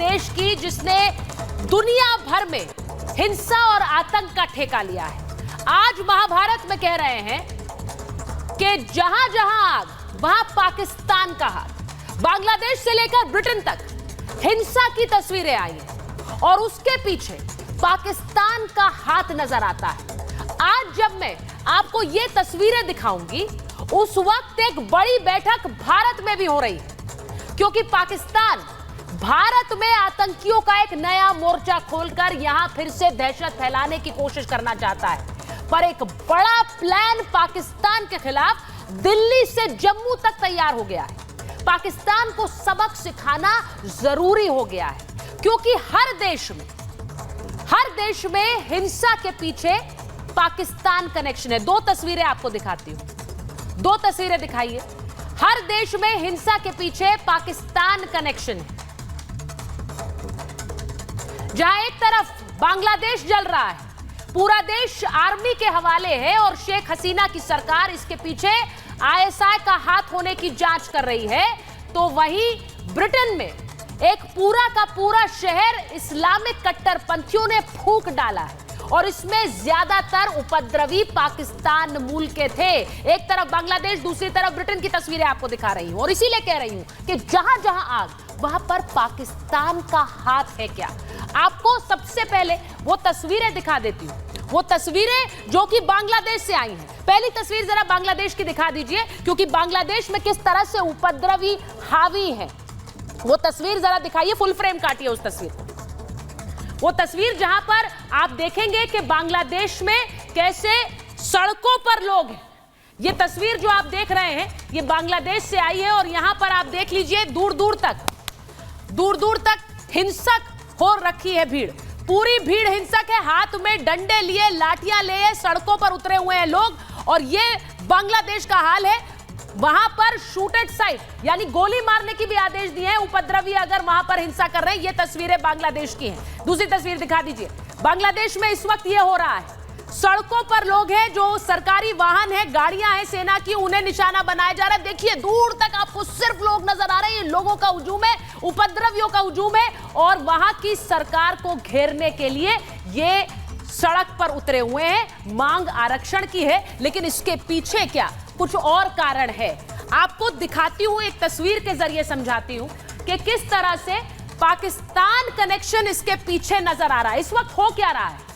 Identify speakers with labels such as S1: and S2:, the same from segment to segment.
S1: देश की जिसने दुनिया भर में हिंसा और आतंक का ठेका लिया है। आज महाभारत में कह रहे हैं कि जहां जहां आग वहां पाकिस्तान का हाथ। बांग्लादेश से लेकर ब्रिटेन तक हिंसा की तस्वीरें आई हैं और उसके पीछे पाकिस्तान का हाथ नजर आता है। आज जब मैं आपको ये तस्वीरें दिखाऊंगी, उस वक्त एक बड़ी बैठक भारत में भी हो रही है, क्योंकि पाकिस्तान भारत में आतंकियों का एक नया मोर्चा खोलकर यहां फिर से दहशत फैलाने की कोशिश करना चाहता है। पर एक बड़ा प्लान पाकिस्तान के खिलाफ दिल्ली से जम्मू तक तैयार हो गया है। पाकिस्तान को सबक सिखाना जरूरी हो गया है, क्योंकि हर देश में हिंसा के पीछे पाकिस्तान कनेक्शन है। दो तस्वीरें आपको दिखाती हूं, दो तस्वीरें दिखाइए। हर देश में हिंसा के पीछे पाकिस्तान कनेक्शन है। जहां एक तरफ बांग्लादेश जल रहा है, पूरा देश आर्मी के हवाले है और शेख हसीना की सरकार इसके पीछे आईएसआई का हाथ होने की जांच कर रही है, तो वहीं ब्रिटेन में एक पूरा का पूरा शहर इस्लामिक कट्टरपंथियों ने फूंक डाला है और इसमें ज्यादातर उपद्रवी पाकिस्तान मूल के थे। एक तरफ बांग्लादेश, दूसरी तरफ ब्रिटेन की तस्वीरें आपको दिखा रही हूं और इसीलिए कह रही हूं कि जहां जहां आग वहां पर पाकिस्तान का हाथ है। क्या आपको सबसे पहले वो तस्वीरें दिखा देती हूं, वो तस्वीरें जो कि बांग्लादेश से आई हैं। पहली तस्वीर जरा बांग्लादेश की दिखा दीजिए, क्योंकि बांग्लादेश में किस तरह से उपद्रवी हावी है। वो तस्वीर जरा दिखाइए, फुल फ्रेम काटिए उस तस्वीर को। वो तस्वीर जहां पर आप देखेंगे कि बांग्लादेश में कैसे सड़कों पर लोग हैं। ये तस्वीर जो आप देख रहे हैं ये बांग्लादेश से आई है और यहां पर आप देख लीजिए दूर दूर तक हिंसक हो रखी है भीड़। पूरी भीड़ हिंसक है, हाथ में डंडे लिए, लाठियां लिए सड़कों पर उतरे हुए हैं लोग। और ये बांग्लादेश का हाल है। वहां पर शूटेड साइट यानी गोली मारने की भी आदेश दिए हैं उपद्रवी अगर वहां पर हिंसा कर रहे हैं। ये तस्वीरें बांग्लादेश की हैं। दूसरी तस्वीर दिखा दीजिए। बांग्लादेश में इस वक्त ये हो रहा है, सड़कों पर लोग हैं, जो सरकारी वाहन है, गाड़ियां हैं सेना की, उन्हें निशाना बनाया जा रहा है। देखिए दूर तक आपको सिर्फ लोग नजर आ रहे हैं। लोगों का हुजूम है, उपद्रवियों का हुजूम है और वहां की सरकार को घेरने के लिए ये सड़क पर उतरे हुए हैं। मांग आरक्षण की है, लेकिन इसके पीछे क्या कुछ और कारण है। आपको दिखाती हूं, एक तस्वीर के जरिए समझाती हूं कि किस तरह से पाकिस्तान कनेक्शन इसके पीछे नजर आ रहा है। इस वक्त हो क्या रहा है,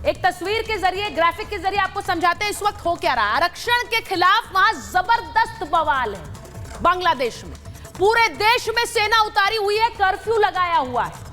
S1: एक तस्वीर के जरिए, ग्राफिक के जरिए आपको समझाते हैं इस वक्त हो क्या रहा है। आरक्षण के खिलाफ वहां जबरदस्त बवाल है। बांग्लादेश में पूरे देश में सेना उतारी हुई है, कर्फ्यू लगाया हुआ है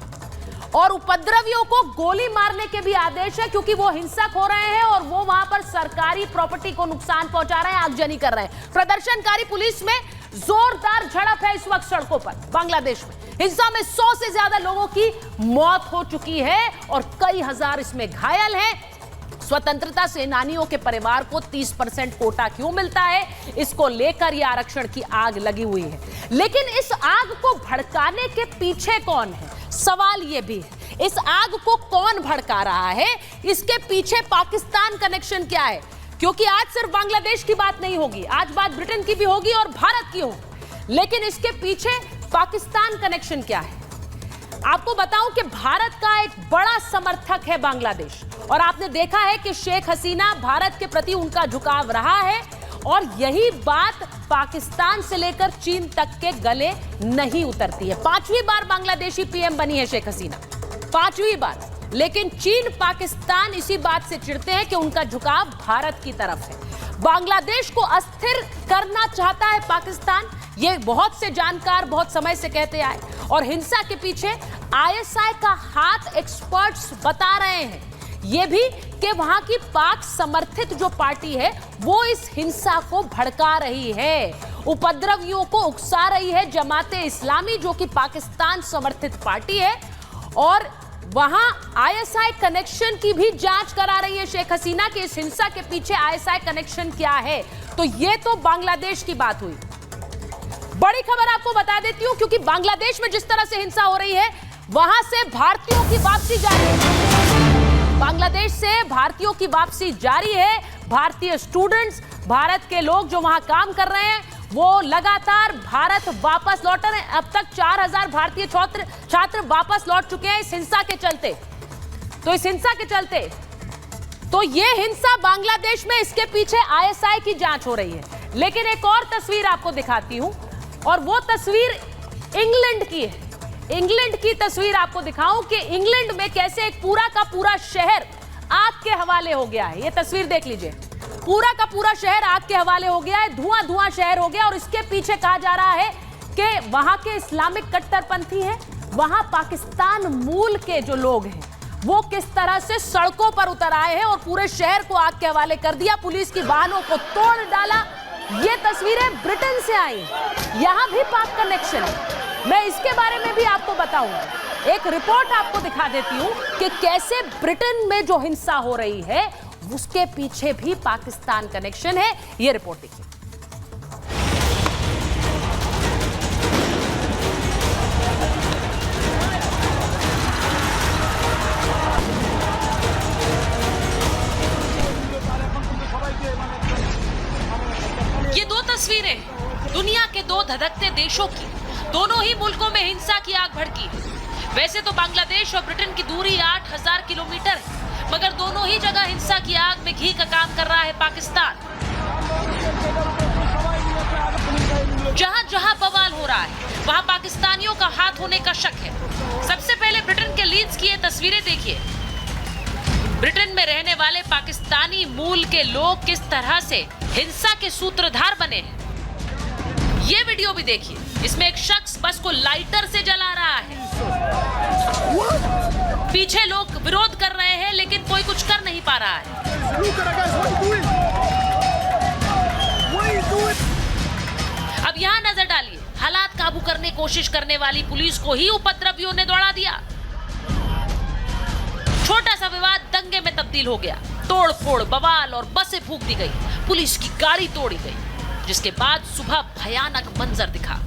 S1: और उपद्रवियों को गोली मारने के भी आदेश है, क्योंकि वो हिंसक हो रहे हैं और वो वहां पर सरकारी प्रॉपर्टी को नुकसान पहुंचा रहे हैं, आगजनी कर रहे हैं। प्रदर्शनकारी पुलिस में जोरदार झड़प है इस वक्त सड़कों पर। बांग्लादेश में हिंसा में 100 से ज्यादा लोगों की मौत हो चुकी है और कई हजार इसमें घायल हैं। स्वतंत्रता सेनानियों के परिवार को 30% कोटा क्यों मिलता है, इसको लेकर यह आरक्षण की आग लगी हुई है। लेकिन इस आग को भड़काने के पीछे कौन है, सवाल यह भी है। इस आग को कौन भड़का रहा है, इसके पीछे पाकिस्तान कनेक्शन क्या है। क्योंकि आज सिर्फ बांग्लादेश की बात नहीं होगी, आज बात ब्रिटेन की भी होगी और भारत की होगी, लेकिन इसके पीछे पाकिस्तान कनेक्शन क्या है। आपको बताऊं कि भारत का एक बड़ा समर्थक है बांग्लादेश और आपने देखा है कि शेख हसीना, भारत के प्रति उनका झुकाव रहा है और यही बात पाकिस्तान से लेकर चीन तक के गले नहीं उतरती है। 5वीं बार बांग्लादेशी पीएम बनी है शेख हसीना, 5वीं बार, लेकिन चीन, पाकिस्तान इसी बात से चिढ़ते हैं कि उनका झुकाव भारत की तरफ है। बांग्लादेश को अस्थिर करना चाहता है पाकिस्तान, ये बहुत से जानकार बहुत समय से कहते आए और हिंसा के पीछे आईएसआई का हाथ एक्सपर्ट्स बता रहे हैं ये भी कि वहां की पाक समर्थित जो पार्टी है वो इस हिंसा को भड़का रही है, उपद्रवियों को उकसा रही है। जमाते इस्लामी जो कि पाकिस्तान समर्थित पार्टी है और वहां आईएसआई कनेक्शन की भी जांच करा रही है शेख हसीना कि इस हिंसा के पीछे आईएसआई कनेक्शन क्या है। तो ये तो बांग्लादेश की बात हुई। बड़ी खबर आपको बता देती हूं, क्योंकि बांग्लादेश में जिस तरह से हिंसा हो रही है वहां से भारतीयों की वापसी जारी है। बांग्लादेश से भारतीयों की वापसी जारी है। भारतीय स्टूडेंट्स, भारत के लोग जो वहां काम कर रहे हैं वो लगातार भारत वापस लौट रहे हैं। अब तक 4000 भारतीय छात्र वापस लौट चुके हैं इस हिंसा के चलते। तो इस हिंसा के चलते तो ये हिंसा बांग्लादेश में, इसके पीछे आईएसआई की जांच हो रही है। लेकिन एक और तस्वीर आपको दिखाती हूं, और वो तस्वीर इंग्लैंड की है। इंग्लैंड की तस्वीर आपको दिखाऊं कि इंग्लैंड में कैसे एक पूरा का पूरा शहर आग के हवाले हो गया है। ये तस्वीर देख लीजिए, पूरा का पूरा शहर आग के हवाले हो गया है, धुआं धुआं शहर हो गया। और इसके पीछे कहा जा रहा है कि वहां के इस्लामिक कट्टरपंथी हैं, वहां पाकिस्तान मूल के जो लोग हैं वो किस तरह से सड़कों पर उतर आए हैं और पूरे शहर को आग के हवाले कर दिया, पुलिस की वाहनों को तोड़ डाला। ये तस्वीरें ब्रिटेन से आई, यहां भी पाक कनेक्शन है। मैं इसके बारे में भी आपको बताऊंगा। एक रिपोर्ट आपको दिखा देती हूं कि कैसे ब्रिटेन में जो हिंसा हो रही है उसके पीछे भी पाकिस्तान कनेक्शन है। ये रिपोर्ट देखिए। ये दो तस्वीरें दुनिया के दो धधकते देशों की, दोनों ही मुल्कों में हिंसा की आग भड़की है। वैसे तो बांग्लादेश और ब्रिटेन की दूरी 8000 किलोमीटर है, मगर दोनों ही जगह हिंसा की आग में घी का काम कर रहा है पाकिस्तान। जहां जहां बवाल हो रहा है वहां पाकिस्तानियों का हाथ होने का शक है। सबसे पहले ब्रिटेन के लीड्स की ये तस्वीरें देखिए। ब्रिटेन में रहने वाले पाकिस्तानी मूल के लोग किस तरह से हिंसा के सूत्रधार बने हैं, ये वीडियो भी देखिए। इसमें एक शख्स बस को लाइटर से जला रहा है। पीछे लोग विरोध कर रहे हैं लेकिन कोई कुछ कर नहीं पा रहा है। अब यहाँ नजर डालिए, हालात काबू करने की कोशिश करने वाली पुलिस को ही उपद्रवियों ने दौड़ा दिया। छोटा सा विवाद दंगे में तब्दील हो गया, तोड़ फोड़, बवाल और बसें फूंक दी गई, पुलिस की गाड़ी तोड़ी गई, जिसके बाद सुबह भयानक मंजर दिखा।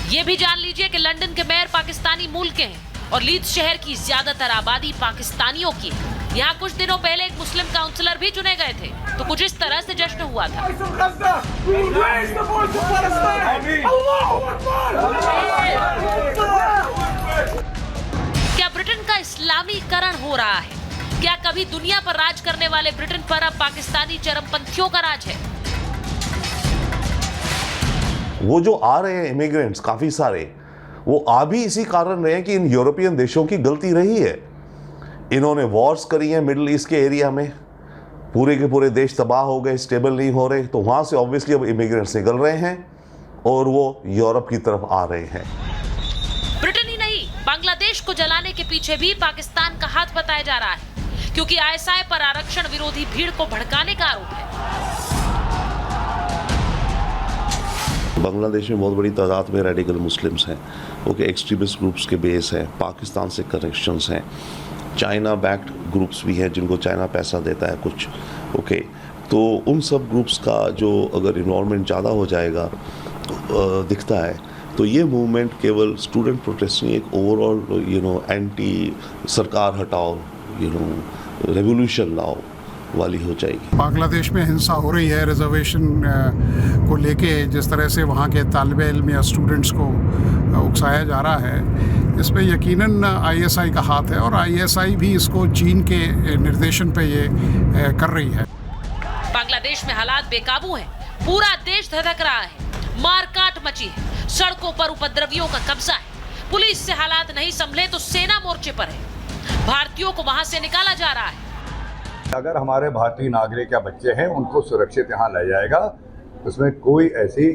S1: यह भी जान लीजिए कि लंदन के मेयर पाकिस्तानी मूल के हैं और लीड्स शहर की ज्यादातर आबादी पाकिस्तानियों की है। यहाँ कुछ दिनों पहले एक मुस्लिम काउंसलर भी चुने गए थे, तो कुछ इस तरह से जश्न हुआ था। क्या ब्रिटेन का इस्लामीकरण हो रहा है? क्या कभी दुनिया पर राज करने वाले ब्रिटेन पर अब पाकिस्तानी चरमपंथियों का राज है?
S2: वो जो आ रहे हैं इमिग्रेंट्स काफी सारे, वो आ भी इसी कारण रहे हैं कि इन यूरोपियन देशों की गलती रही है। इन्होंने वॉर्स करी है मिडिल ईस्ट के एरिया में, पूरे के पूरे देश तबाह हो गए, स्टेबल नहीं हो रहे, तो वहां से ऑब्वियसली अब इमिग्रेंट्स निकल रहे हैं और वो यूरोप की तरफ आ रहे हैं।
S1: ब्रिटेन ही नहीं, बांग्लादेश को जलाने के पीछे भी पाकिस्तान का हाथ बताया जा रहा है, क्योंकि आईएसआई पर आरक्षण विरोधी भीड़ को भड़काने का आरोप है।
S2: बांग्लादेश में बहुत बड़ी तादाद में रेडिकल मुस्लिम्स हैं, ओके, एक्सट्रीमिस्ट ग्रुप्स के बेस हैं, पाकिस्तान से कनेक्शंस हैं, चाइना बैक्ड ग्रुप्स भी हैं जिनको चाइना पैसा देता है कुछ, ओके। तो उन सब ग्रुप्स का जो अगर इन्वॉल्वमेंट ज़्यादा हो जाएगा दिखता है, तो ये मूवमेंट केवल स्टूडेंट प्रोटेस्ट नहीं, एक ओवरऑल एंटी सरकार हटाओ रेवोल्यूशन लाओ वाली हो जाएगी।
S3: बांग्लादेश में हिंसा हो रही है रिजर्वेशन को लेके, जिस तरह से वहाँ के तालिबे इल्म या स्टूडेंट्स को उकसाया जा रहा है, इसमें यकीनन आईएसआई का हाथ है और आईएसआई भी इसको चीन के निर्देशन पे ये कर रही है।
S1: बांग्लादेश में हालात बेकाबू हैं, पूरा देश धधक रहा है, मारकाट मची है, सड़कों पर उपद्रवियों का कब्जा है, पुलिस से हालात नहीं संभले तो सेना मोर्चे पर है, भारतीयों को वहां से निकाला जा रहा है।
S4: अगर हमारे भारतीय नागरिक या बच्चे हैं उनको सुरक्षित यहाँ लाया जाएगा, उसमें कोई ऐसी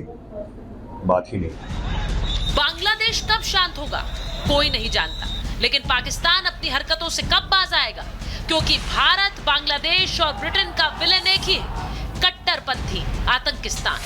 S4: बात ही नहीं।
S1: बांग्लादेश कब शांत होगा कोई नहीं जानता, लेकिन पाकिस्तान अपनी हरकतों से कब बाज आएगा, क्योंकि भारत, बांग्लादेश और ब्रिटेन का विलेन एक ही है, कट्टरपंथी आतंकिस्तान।